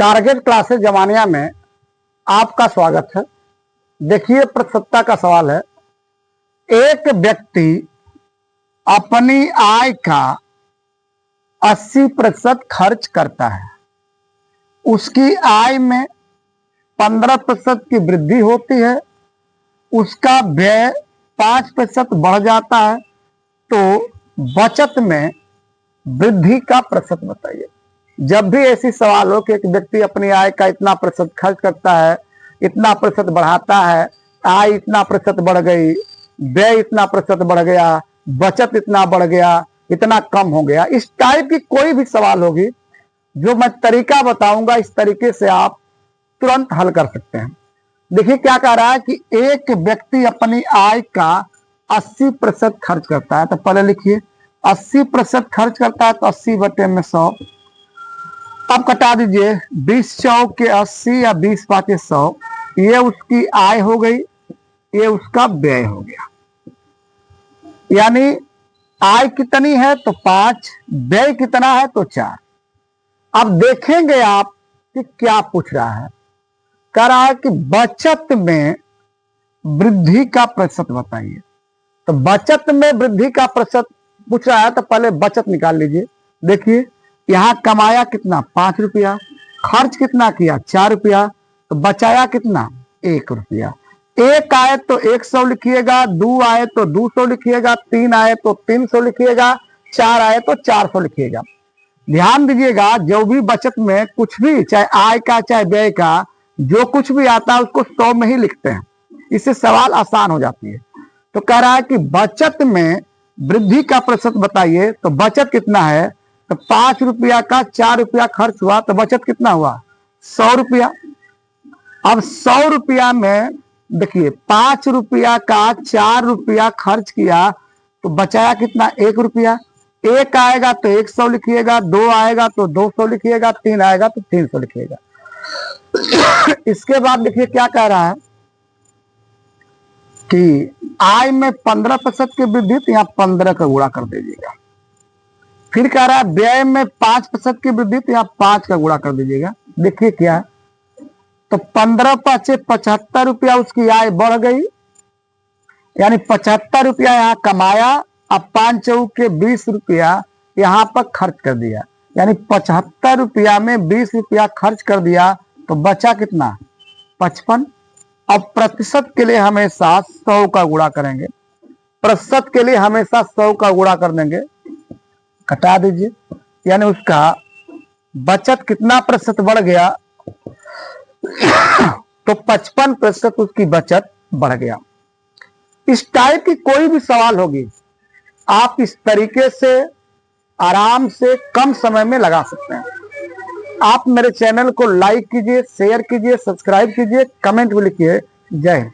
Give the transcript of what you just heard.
Target classes Zamania में आपका स्वागत है। देखिए, प्रतिशतता का सवाल है। एक व्यक्ति अपनी आय का 80% खर्च करता है। उसकी आय में 15% की वृद्धि होती है, उसका व्यय 5% बढ़ जाता है, तो बचत में वृद्धि का प्रतिशत बताइए। जब भी ऐसी सवाल हो कि एक व्यक्ति अपनी आय का इतना प्रतिशत खर्च करता है, इतना प्रतिशत बढ़ाता है, आय इतना प्रतिशत बढ़ गई, व्यय इतना प्रतिशत बढ़ गया, बचत इतना बढ़ गया, इतना कम हो गया, इस टाइप की कोई भी सवाल होगी, जो मैं तरीका बताऊंगा, इस तरीके से आप तुरंत हल कर सकते हैं। देखिए क्या कह रहा है कि एक व्यक्ति अपनी आय का 80% खर्च करता है। तो पहले लिखिए 80% खर्च करता है, तो 80/100। अब कटा दीजिए 20 चौक के 80 या 20 पाँचे 100। ये उसकी आय हो गई, ये उसका व्यय हो गया। यानी आय कितनी है तो 5, व्यय कितना है तो 4। अब देखेंगे आप कि क्या पूछ रहा है। कह रहा है कि बचत में वृद्धि का प्रतिशत बताइए। तो बचत में वृद्धि का प्रतिशत पूछ रहा है, तो पहले बचत निकाल लीजिए। देखिए यहां कमाया कितना 5 रुपया, खर्च कितना किया 4 रुपया, तो बचाया कितना 1 रुपया। 1 आए तो 100 लिखिएगा, 2 आए तो 200 लिखिएगा, 3 आए तो 300 लिखिएगा, 4 आए तो 400 लिखिएगा। ध्यान दीजिएगा, जो भी बचत में कुछ भी, चाहे आय का चाहे व्यय का, जो कुछ भी आता है उसको 100 में ही लिखते हैं। इससे सवाल आसान हो जाती है। तो कह रहा है कि बचत में वृद्धि का प्रतिशत बताइए। तो बचत कितना है, तो 5 रुपया का 4 रुपया खर्च हुआ, तो बचत कितना हुआ 100 रुपया। अब 100 रुपया में देखिए 5 रुपया का 4 रुपया खर्च किया, तो बचाया कितना 1 रुपया। 1 आएगा तो 100 लिखिएगा, 2 आएगा तो 200 लिखिएगा, 3 आएगा तो 300 लिखिएगा। इसके बाद देखिए क्या कह रहा है कि आय में 15% की वृद्धि, तो यहाँ 15 का गुणा कर दीजिएगा। फिर कह रहा है व्यय में 5% की वृद्धि, तो यहाँ 5 का गुणा कर दीजिएगा। देखिए क्या है, तो 15 पाँचे 75 रुपया उसकी आय बढ़ गई, यानी 75 रुपया यहाँ कमाया। अब 5 चौक के 20 रुपया यहाँ पर खर्च कर दिया, यानी 75 रुपया में 20 रुपया खर्च कर दिया, तो बचा कितना 55। अब प्रतिशत के लिए हमेशा 100 का गुणा करेंगे। प्रतिशत के लिए हमेशा 100 का गुणा कर देंगे। घटा दीजिए, यानी उसका बचत कितना प्रतिशत बढ़ गया, तो 55% उसकी बचत बढ़ गया। इस टाइप की कोई भी सवाल होगी, आप इस तरीके से आराम से कम समय में लगा सकते हैं। आप मेरे चैनल को लाइक कीजिए, शेयर कीजिए, सब्सक्राइब कीजिए, कमेंट भी लिखिए। जय हिंद।